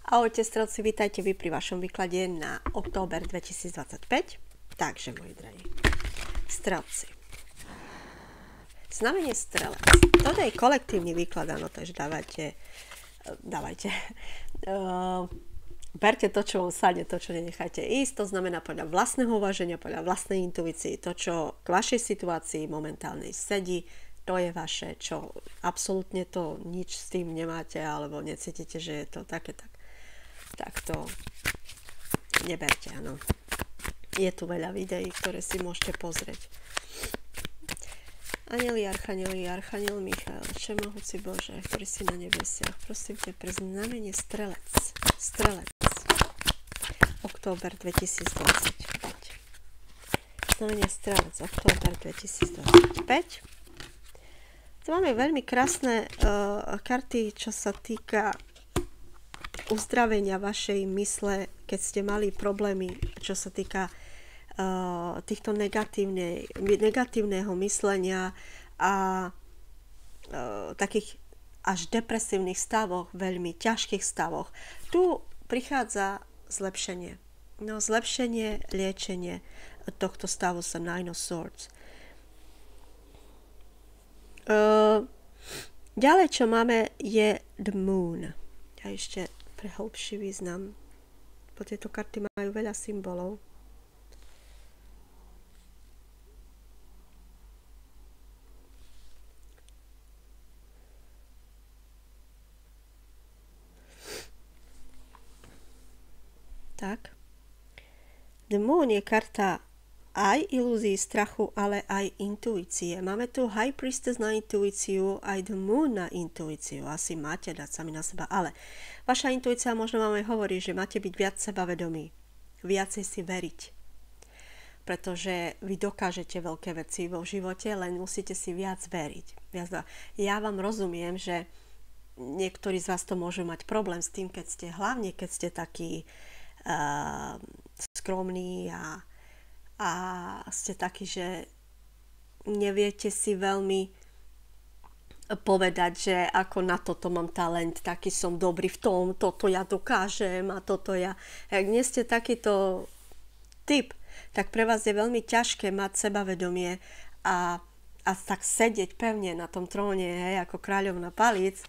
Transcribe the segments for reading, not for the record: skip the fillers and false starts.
Ahojte strelci, vítajte vy pri vašom výklade na október 2025. Takže, moji drahí strelci, znamenie strelec. Toto je kolektívny výklad, áno, takže dávajte. Berte to, čo vám sadne, to, čo nenechajte ísť. To znamená podľa vlastného uvaženia, podľa vlastnej intuícii, to, čo k vašej situácii momentálnej sedí, to je vaše, čo absolútne to nič s tým nemáte, alebo necítite, že je to také, tak to neberte, áno. Je tu veľa videí, ktoré si môžete pozrieť. Anjeli, archaniel Michael, Všemohúci Bože, ktorý si na nebesiach, prosím ťa pre znamenie strelec, október 2025. Znamenie strelec, október 2025. Tu máme veľmi krásne karty, čo sa týka uzdravenia vašej mysle, keď ste mali problémy, čo sa týka týchto negatívneho myslenia a takých až depresívnych stavoch, veľmi ťažkých stavoch. Tu prichádza zlepšenie. No, zlepšenie, liečenie tohto stavu sa Nine of Swords. Ďalej, čo máme, je The Moon. A ešte pre hlbší význam. Po tieto karty majú veľa symbolov. Tak. The Moon je karta aj ilúzií, strachu, ale aj intuície. Máme tu High Priestess na intuíciu, aj The Moon na intuíciu. Asi máte dať sami na seba, ale vaša intuícia možno vám aj hovorí, že máte byť viac sebavedomí, viacej si veriť. Pretože vy dokážete veľké veci vo živote, len musíte si viac veriť. Ja vám rozumiem, že niektorí z vás to môžu mať problém s tým, hlavne keď ste takí skromní a ste takí, že neviete si veľmi povedať, že ako na toto mám talent, taký som dobrý v tom, toto ja dokážem a toto ja. Ak nie ste takýto typ, tak pre vás je veľmi ťažké mať sebavedomie a tak sedieť pevne na tom tróne, hej, ako kráľovna palíc,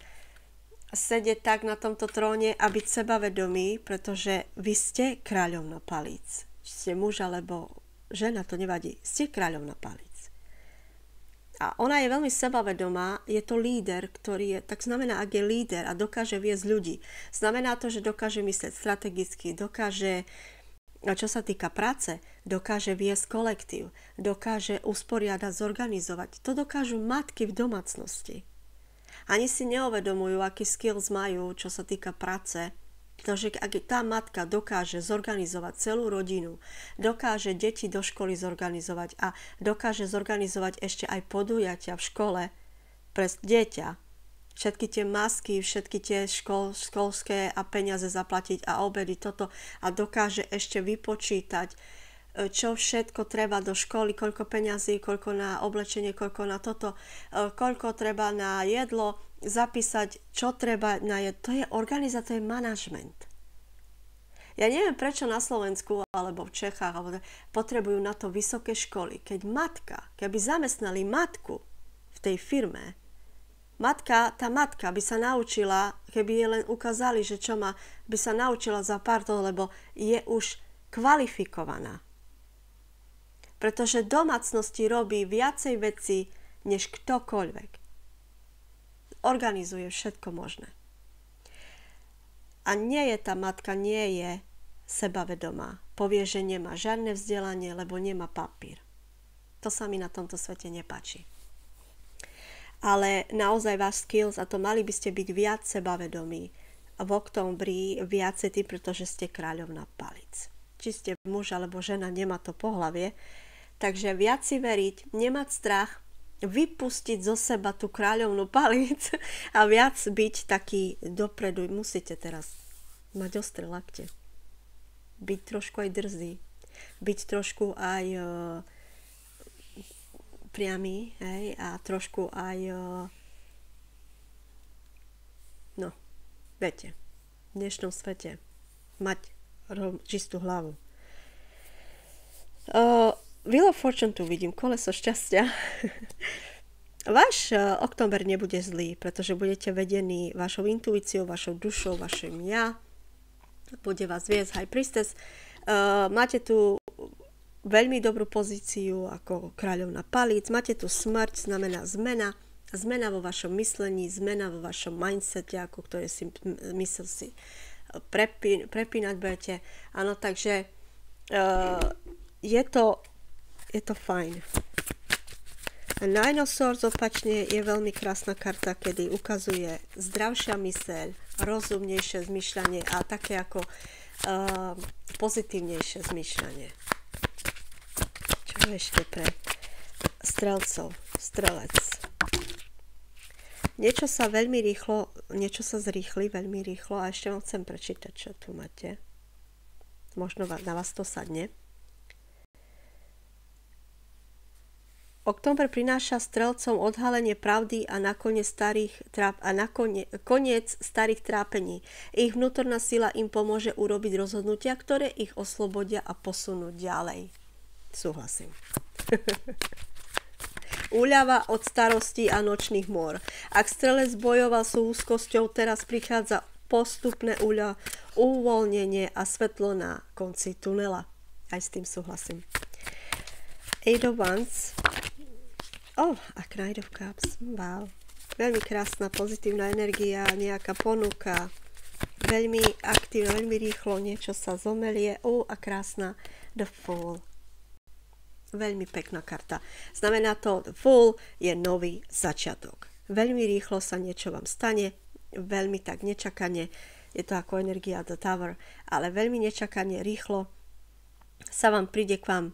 sedieť tak na tomto tróne a byť sebavedomí, pretože vy ste kráľovna palíc. Či ste muž alebo žena, to nevadí. Ste kráľovna palíc. A ona je veľmi sebavedomá, je to líder, ktorý je, tak znamená, ak je líder a dokáže viesť ľudí, znamená to, že dokáže myslieť strategicky, dokáže, čo sa týka práce, dokáže viesť kolektív, dokáže usporiadať, zorganizovať. To dokážu matky v domácnosti. Ani si neuvedomujú, aký skills majú, čo sa týka práce. Pretože ak tá matka dokáže zorganizovať celú rodinu, dokáže deti do školy zorganizovať a dokáže zorganizovať ešte aj podujatia v škole pre dieťa, všetky tie masky, všetky tie školské a peniaze zaplatiť a obedy, toto a dokáže ešte vypočítať, čo všetko treba do školy, koľko peňazí, koľko na oblečenie, koľko na toto, koľko treba na jedlo, zapísať, čo treba na jedlo. To je organizácia, to je manažment. Ja neviem, prečo na Slovensku alebo v Čechách potrebujú na to vysoké školy. Keby zamestnali matku v tej firme, tá matka by sa naučila, keby jej len ukázali, že čo má, by sa naučila za pár toho, lebo je už kvalifikovaná. Pretože domácnosti robí viacej veci, než ktokoľvek. Organizuje všetko možné. A tá matka nie je sebavedomá. Povie, že nemá žiadne vzdelanie, lebo nemá papír. To sa mi na tomto svete nepáči. Ale naozaj váš skills, a to mali by ste byť viac sebavedomí. V októbri viacej tým, pretože ste kráľovna palíc. Či ste muž alebo žena, nemá to pohlavie. Takže viac si veriť, nemať strach, vypustiť zo seba tú kráľovnú palíc a viac byť taký dopredu. Musíte teraz mať ostré lakte. Byť trošku aj drzý. Byť trošku aj priamy, hej, a trošku aj viete. v dnešnom svete. Mať čistú hlavu. Wheel of Fortune tu vidím, koleso šťastia. Váš október nebude zlý, pretože budete vedení vašou intuíciou, vašou dušou, vašim ja. Bude vás viesť High Priestess. Máte tu veľmi dobrú pozíciu ako kráľovna palíc. Máte tu smrť, znamená zmena. Zmena vo vašom myslení, zmena vo vašom mindsete, ako ktoré si mysl si prepínať budete. Áno, takže je to fajn. Nine of Swords opačne je veľmi krásna karta, kedy ukazuje zdravšia myseľ, rozumnejšie zmýšľanie a také ako pozitívnejšie zmýšľanie. Čo je ešte pre strelcov? Strelec. Niečo sa zrýchli veľmi rýchlo a ešte vám chcem prečítať, čo tu máte. Možno na vás to sadne. Október prináša strelcom odhalenie pravdy a koniec starých trápení. Ich vnútorná sila im pomôže urobiť rozhodnutia, ktoré ich oslobodia a posunúť ďalej. Súhlasím. Úľava od starostí a nočných môr. Ak strelec bojoval s úzkosťou, teraz prichádza postupné uvoľnenie a svetlo na konci tunela. Aj s tým súhlasím. Eight of Wands. A Knight of Cups. Wow. Veľmi krásna, pozitívna energia, nejaká ponuka. Veľmi aktívna, veľmi rýchlo niečo sa zomelie. A krásna The Fool. Veľmi pekná karta. Znamená to, The Fool je nový začiatok. Veľmi rýchlo sa niečo vám stane, veľmi tak nečakane, je to ako energia The Tower, ale veľmi nečakane, rýchlo sa vám príde k vám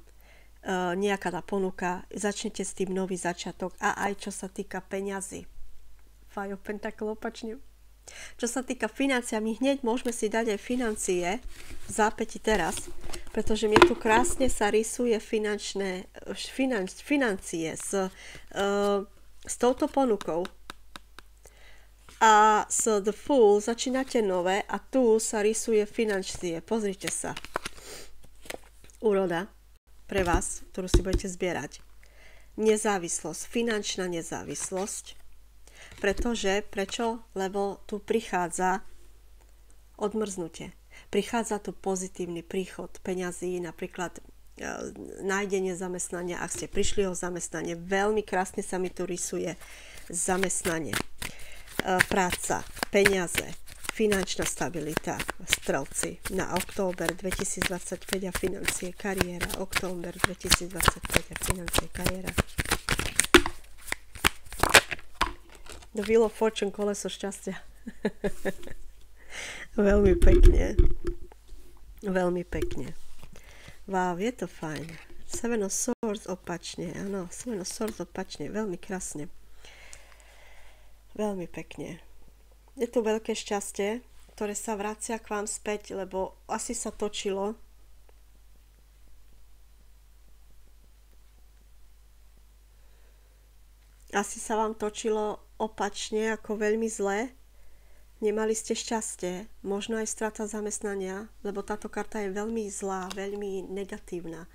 nejaká tá ponuka, začnete s tým nový začiatok a aj čo sa týka peňazí. Five of Pentacles opačne. Čo sa týka financií, my hneď môžeme si dať aj financie v zápäti teraz, pretože mne tu krásne sa rysuje financie s touto ponukou a s The Fool začínate nové a tu sa rysuje financie. Pozrite sa. Úroda pre vás, ktorú si budete zbierať. Nezávislosť, finančná nezávislosť. Prečo? Lebo tu prichádza odmrznutie. Prichádza tu pozitívny príchod peňazí, napríklad nájdenie zamestnania, ak ste prišli o zamestnanie. Veľmi krásne sa mi tu rysuje zamestnanie. Práca, peniaze, finančná stabilita, strelci na október 2025 a financie, kariéra, október 2025 a financie, kariéra. The Wheel of Fortune, koleso šťastia. Veľmi pekne. Veľmi pekne. Wow, je to fajn. Seven of Swords opačne, áno, Seven of Swords opačne, veľmi krásne. Veľmi pekne. Je tu veľké šťastie, ktoré sa vracia k vám späť, lebo asi sa točilo. Asi sa vám točilo opačne, ako veľmi zle. Nemali ste šťastie, možno aj strata zamestnania, lebo táto karta je veľmi zlá, veľmi negatívna.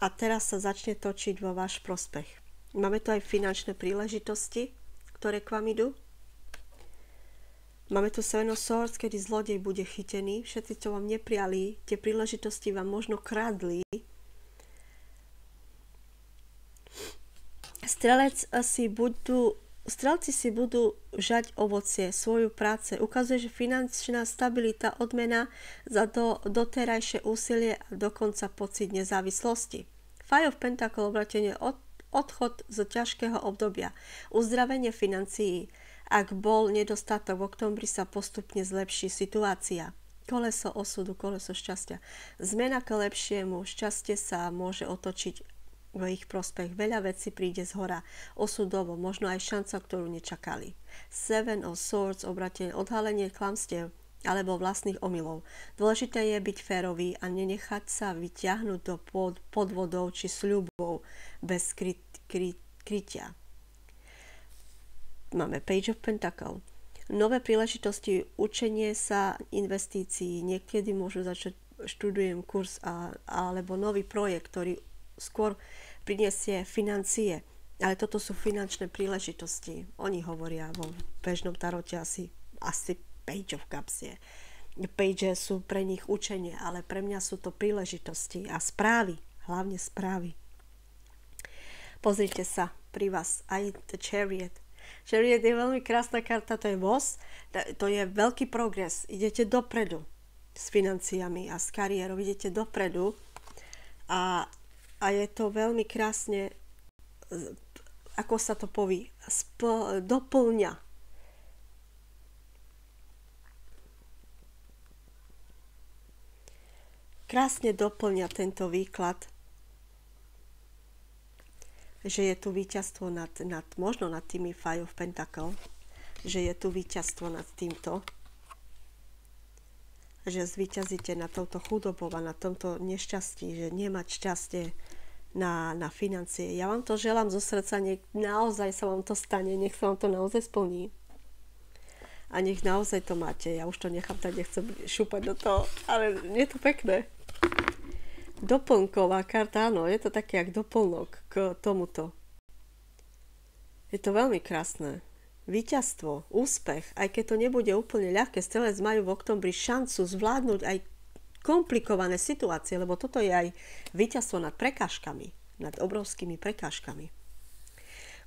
A teraz sa začne točiť vo váš prospech. Máme tu aj finančné príležitosti, ktoré k vám idú. Máme tu Seven of Swords, kedy zlodej bude chytený. Všetci, čo vám neprijali, tie príležitosti vám možno kradli. Strelci si budú žať ovocie svoju práce. Ukazuje, že finančná stabilita, odmena za doterajšie úsilie a dokonca pocit nezávislosti. Five of Pentacles, obratenie odchod z ťažkého obdobia, uzdravenie financií. Ak bol nedostatok v októbri, sa postupne zlepší situácia. Koleso osudu, koleso šťastia. Zmena k lepšiemu, šťastie sa môže otočiť v ich prospech. Veľa vecí príde zhora, osudovo, možno aj šanca, ktorú nečakali. Seven of Swords, obratenie, odhalenie klamstiev alebo vlastných omylov. Dôležité je byť férový a nenechať sa vyťahnuť do podvodov či sľubov bez krytia. Máme Page of Pentacles. Nové príležitosti, učenie sa, investícií, niekedy môžu začať, študujem kurz alebo nový projekt, ktorý skôr prinesie financie. Ale toto sú finančné príležitosti. Oni hovoria vo bežnom tarote asi page of cups je. Page sú pre nich učenie, ale pre mňa sú to príležitosti a správy, hlavne správy. Pozrite sa pri vás aj the Chariot. Chariot je veľmi krásna karta, to je voz, to je veľký progres, idete dopredu s financiami a s kariérou, idete dopredu a je to veľmi krásne, ako sa to povie, doplňa. Krásne doplňa tento výklad, že je tu víťazstvo možno nad tými Five of Pentacles, že je tu víťazstvo nad týmto, že zvíťazíte nad touto chudobou a na tomto nešťastí, že nemať šťastie na financie. Ja vám to želám zo srdca, nech naozaj sa vám to stane, nech sa vám to naozaj splní. A nech naozaj to máte. Ja už to nechám tak, nechcem šúpať do toho, ale je to pekné. Doplnková karta, áno, je to také jak doplnok k tomuto. Je to veľmi krásne. Víťazstvo, úspech, aj keď to nebude úplne ľahké, strelec majú v októbri šancu zvládnuť aj komplikované situácie, lebo toto je aj víťazstvo nad prekážkami, nad obrovskými prekážkami.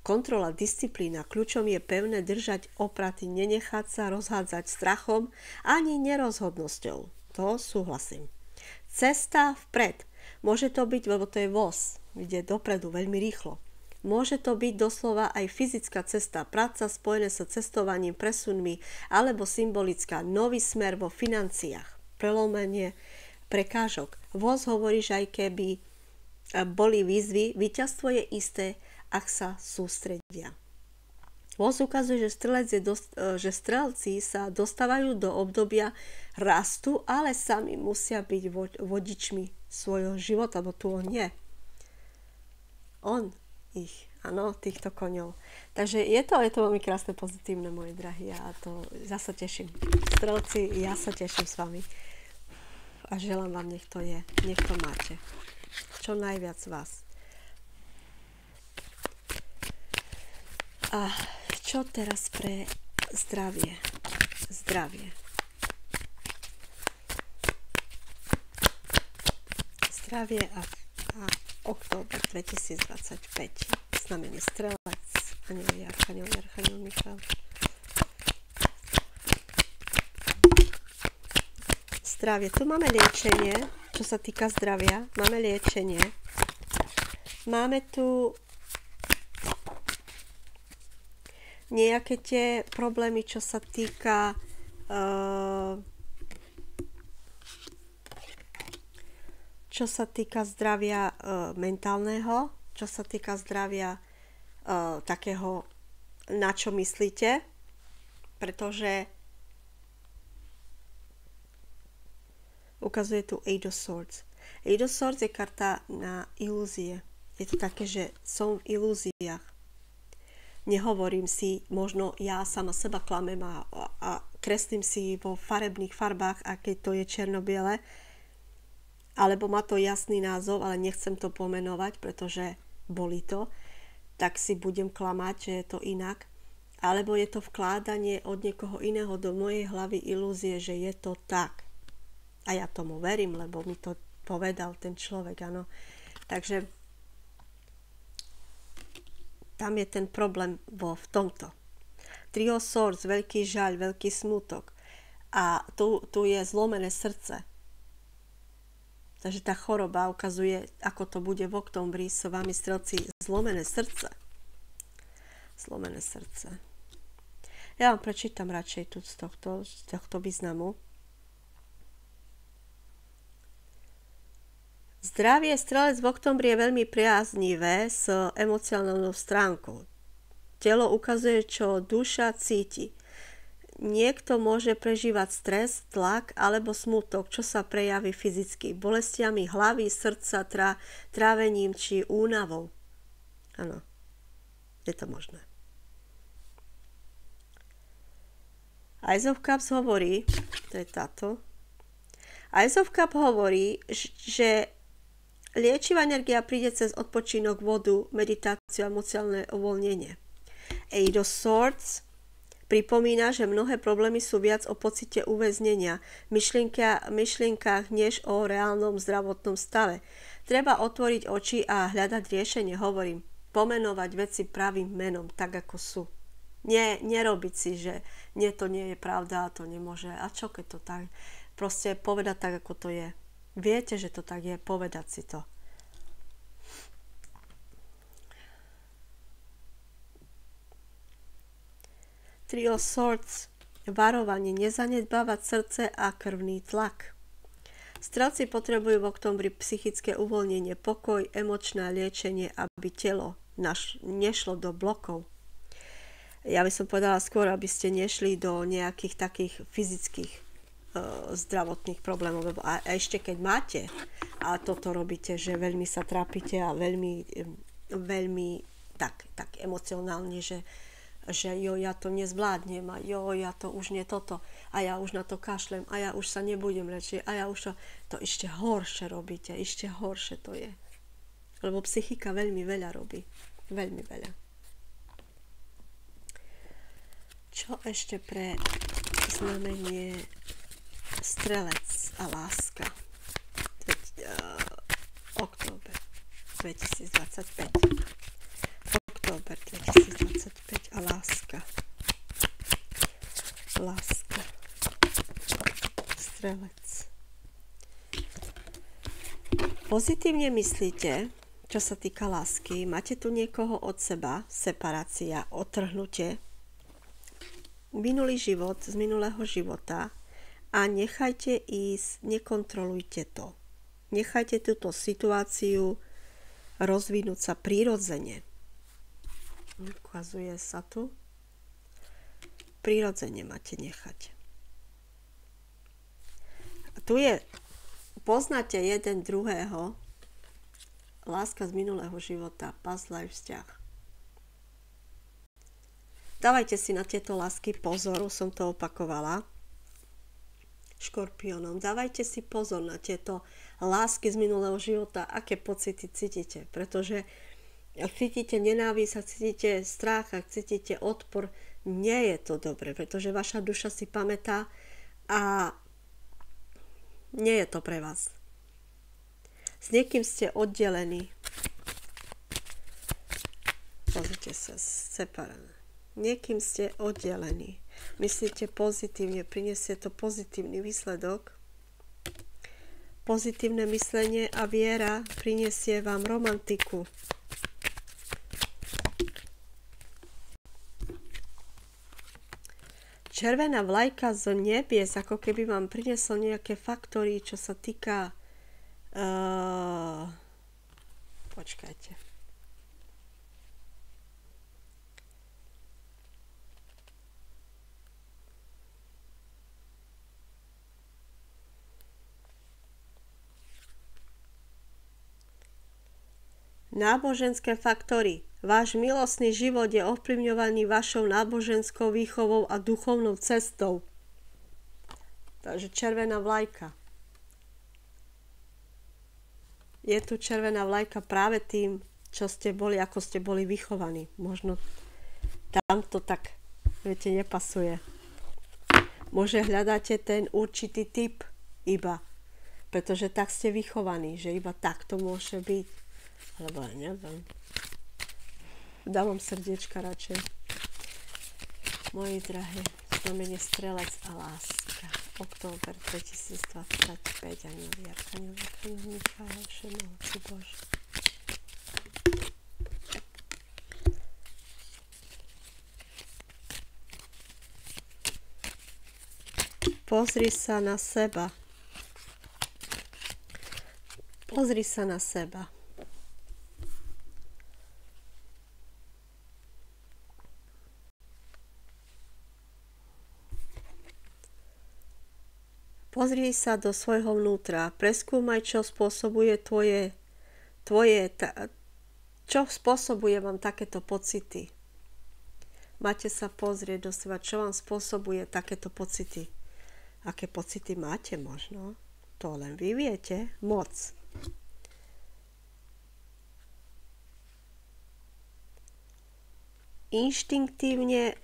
Kontrola, disciplína, kľúčom je pevné držať opraty, nenechať sa rozhádzať strachom ani nerozhodnosťou. To súhlasím. Cesta vpred. Môže to byť, lebo to je voz, ide dopredu veľmi rýchlo. Môže to byť doslova aj fyzická cesta, práca spojené so cestovaním, presunmi, alebo symbolická, nový smer vo financiách, prelomenie prekážok. Voz hovorí, že aj keby boli výzvy, víťazstvo je isté, ak sa sústredia. Voz ukazuje, že strelci sa dostávajú do obdobia rastu, ale sami musia byť vodičmi svojho života, lebo tu on je. On ich, áno, týchto koňov. Takže je to veľmi krásne, pozitívne, moji drahí, a to ja sa teším. Strelci, ja sa teším s vami. A želám vám, nech to je, nech to máte. Čo najviac vás. A čo teraz pre zdravie? Zdravie. Zdravie a október 2025. Znamenie strelec, anjel Archaniel Michael. Zdravie. Tu máme liečenie, čo sa týka zdravia. Máme liečenie. Máme tu nejaké tie problémy, čo sa týka zdravia mentálneho, čo sa týka zdravia takého, na čo myslíte, pretože ukazuje tu Eight of Swords. Eight of Swords je karta na ilúzie. Je to také, že som v ilúziách. Nehovorím si, možno ja sama seba klamem a kreslím si vo farebných farbách, a keď to je černo-biele, alebo má to jasný názov, ale nechcem to pomenovať, pretože boli to, tak si budem klamať, že je to inak. Alebo je to vkládanie od niekoho iného do mojej hlavy ilúzie, že je to tak. A ja tomu verím, lebo mi to povedal ten človek, áno. Takže tam je ten problém v tomto. Trio Swords, veľký žaľ, veľký smutok. A tu je zlomené srdce. Takže tá choroba ukazuje, ako to bude v októbri s vami, strelci, zlomené srdce. Zlomené srdce. Ja vám prečítam radšej tu z tohto významu. Zdravie strelec v októbri je veľmi priaznivé s emocionálnou stránkou. Telo ukazuje, čo duša cíti. Niekto môže prežívať stres, tlak alebo smutok, čo sa prejaví fyzicky, bolestiami hlavy, srdca, trávením či únavou. Áno, je to možné. Ice of Cups hovorí, to je táto, Ice of Cup hovorí, že liečivá energia príde cez odpočinok, vodu, meditáciu a emocionálne uvoľnenie. Eight of Swords pripomína, že mnohé problémy sú viac o pocite uväznenia, myšlienkach, než o reálnom zdravotnom stave. Treba otvoriť oči a hľadať riešenie, hovorím. Pomenovať veci pravým menom, tak ako sú. Nerobiť si, že nie, to nie je pravda, to nemôže. A čo keď to tak? Proste povedať tak, ako to je. Viete, že to tak je, povedať si to. Three of Swords, varovanie, nezanedbávať srdce a krvný tlak. Strelci potrebujú v októbri psychické uvoľnenie, pokoj, emočné liečenie, aby telo nešlo do blokov. Ja by som povedala skôr, aby ste nešli do nejakých takých fyzických zdravotných problémov. A ešte keď máte a toto robíte, že veľmi sa trápite a veľmi tak emocionálne, že ja to nezvládnem a ja to už nie toto a ja už na to kašlem a ja už sa nebudem lečiť a ja už to ešte horšie robíte, ešte horšie to je. Lebo psychika veľmi veľa robí. Veľmi veľa. Čo ešte pre znamenie Strelec a láska? Október 2025. Október 2025 a láska. Láska. Strelec. Pozitívne myslíte, čo sa týka lásky. Máte tu niekoho od seba, separácia, odtrhnutie, minulý život z minulého života a nechajte ísť, nekontrolujte to. Nechajte túto situáciu rozvinúť sa prirodzene. Ukazuje sa tu. Prirodzene máte nechať. A tu je, poznáte jeden druhého, láska z minulého života, past life vzťah. Dávajte si na tieto lásky pozor, som to opakovala. Škorpiónom, dávajte si pozor na tieto lásky z minulého života, aké pocity cítite, pretože ak cítite nenávisť, ak cítite strach, ak cítite odpor, nie je to dobre, pretože vaša duša si pamätá a nie je to pre vás. S niekým ste oddelení. Pozrite sa, separované. Niekým ste oddelení. Myslíte pozitívne, prinesie to pozitívny výsledok. Pozitívne myslenie a viera prinesie vám romantiku. Červená vlajka z nebies, ako keby vám prinieslo nejaké faktory, čo sa týka... Počkajte. Náboženské faktory. Váš milostný život je ovplyvňovaný vašou náboženskou výchovou a duchovnou cestou. Takže červená vlajka. Je tu červená vlajka práve tým, čo ste boli, ako ste boli vychovaní. Možno tam to tak, viete, nepasuje. Možno hľadáte ten určitý typ iba, pretože tak ste vychovaní, že iba tak to môže byť. Alebo ja neviem. Dávam srdiečka radšej. Moji drahí, znamenie Strelec a láska. Október 2025. Anieli, Archaniel Michael, Všemohúci Bože. Pozri sa na seba. Pozri sa na seba. Pozri sa do svojho vnútra, preskúmaj, čo spôsobuje čo spôsobuje vám takéto pocity. Máte sa pozrieť do seba, čo vám spôsobuje takéto pocity. Aké pocity máte možno? To len vy viete moc. Inštinktívne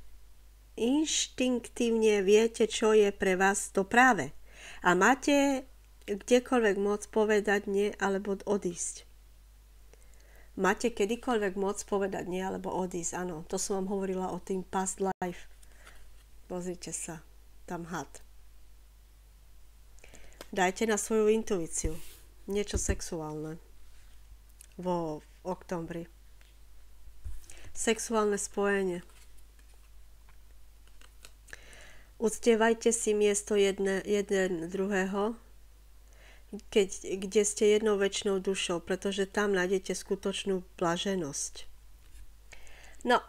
viete, čo je pre vás to práve. A máte kdekoľvek moc povedať nie alebo odísť. Máte kedykoľvek moc povedať nie alebo odísť. Áno, to som vám hovorila o tým past life. Pozrite sa, tam had. Dajte na svoju intuíciu. Niečo sexuálne. V októbri. Sexuálne spojenie. Uctievajte si miesto jeden druhého, kde ste jednou večnou dušou, pretože tam nájdete skutočnú blaženosť. No,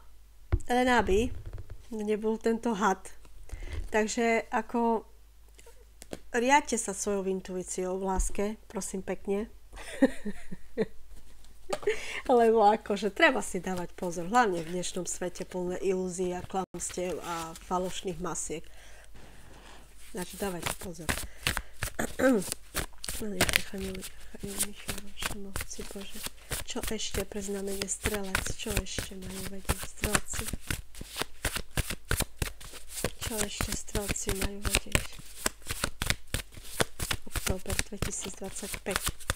len aby nebol tento had. Takže ako riadte sa svojou intuíciou v láske, prosím pekne. Lebo akože treba si dávať pozor, hlavne v dnešnom svete plné ilúzií a klamstiev a falošných masiek. Takže dávajte pozor. Čo ešte pre znamenie strelec? Čo ešte majú vedieť strelci? Čo ešte strelci majú vedieť? Október 2025.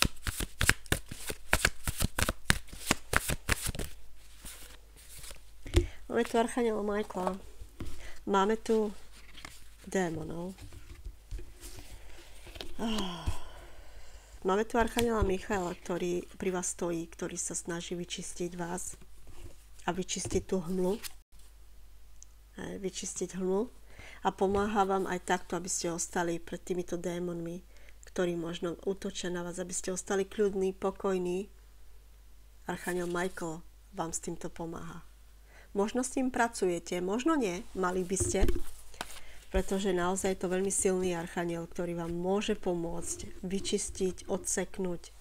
Máme tu archaniela Michaela. Máme tu démonov. Máme tu archaniela Michaela, ktorý pri vás stojí, ktorý sa snaží vyčistiť vás a vyčistiť tú hmlu. Vyčistiť hmlu. A pomáha vám aj takto, aby ste ostali pred týmito démonmi, ktorí možno útočia na vás, aby ste ostali kľudní, pokojní. Archaniel Michael vám s týmto pomáha. Možno s tým pracujete, možno nie, mali by ste, pretože naozaj je to veľmi silný archaniel, ktorý vám môže pomôcť vyčistiť, odseknúť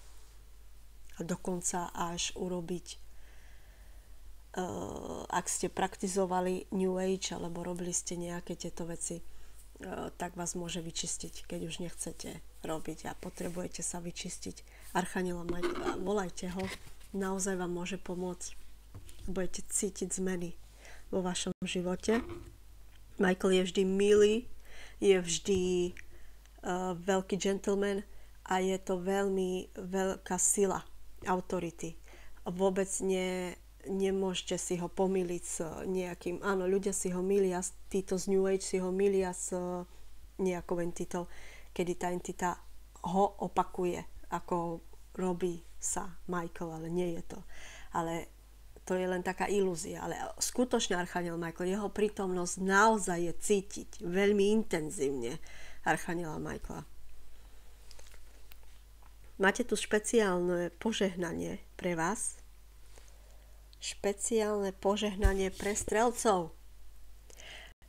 a dokonca až urobiť, ak ste praktizovali New Age alebo robili ste nejaké tieto veci, tak vás môže vyčistiť, keď už nechcete robiť a potrebujete sa vyčistiť. Archaniela Michaela, volajte ho, naozaj vám môže pomôcť. Budete cítiť zmeny vo vašom živote. Michael je vždy milý, je vždy veľký gentleman a je to veľmi veľká sila autority. Vôbec nemôžete si ho pomýliť s nejakým, áno, ľudia si ho milia, títo z New Age si ho milia s nejakou entitou, kedy tá entita ho opakuje, ako robí sa Michael, ale nie je to. Ale to je len taká ilúzia, ale skutočne archaniel Michael, jeho prítomnosť naozaj je cítiť veľmi intenzívne archaniela Michaela. Máte tu špeciálne požehnanie pre vás. Špeciálne požehnanie pre strelcov.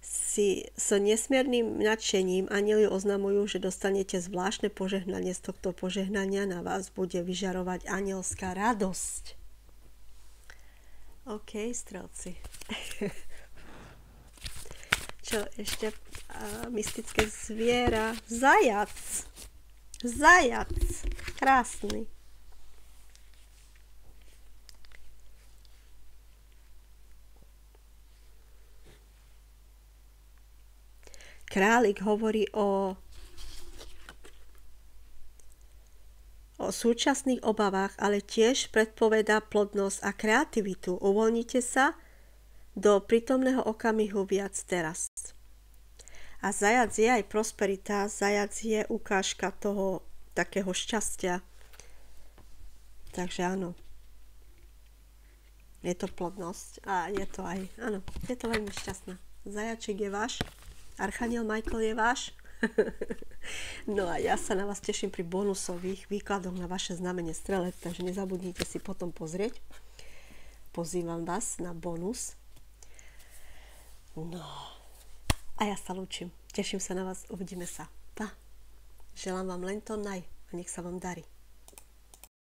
S nesmierným nadšením anjeli oznamujú, že dostanete zvláštne požehnanie. Z tohto požehnania na vás bude vyžarovať anielská radosť. OK, strelci. Čo ešte? Mystické zviera. Zajac. Zajac. Krásny. Králik hovorí o súčasných obavách, ale tiež predpovedá plodnosť a kreativitu. Uvoľnite sa do prítomného okamihu viac teraz. A zajac je aj prosperita, zajac je ukážka toho takého šťastia. Takže áno. Je to plodnosť a je to aj, áno, je to veľmi šťastná. Zajačik je váš, archaniel Michael je váš. No a ja sa na vás teším pri bonusových výkladoch na vaše znamenie strelec, takže nezabudnite si potom pozrieť. Pozývam vás na bonus. No a ja sa lúčim. Teším sa na vás, uvidíme sa. Pa. Želám vám len to naj a nech sa vám darí.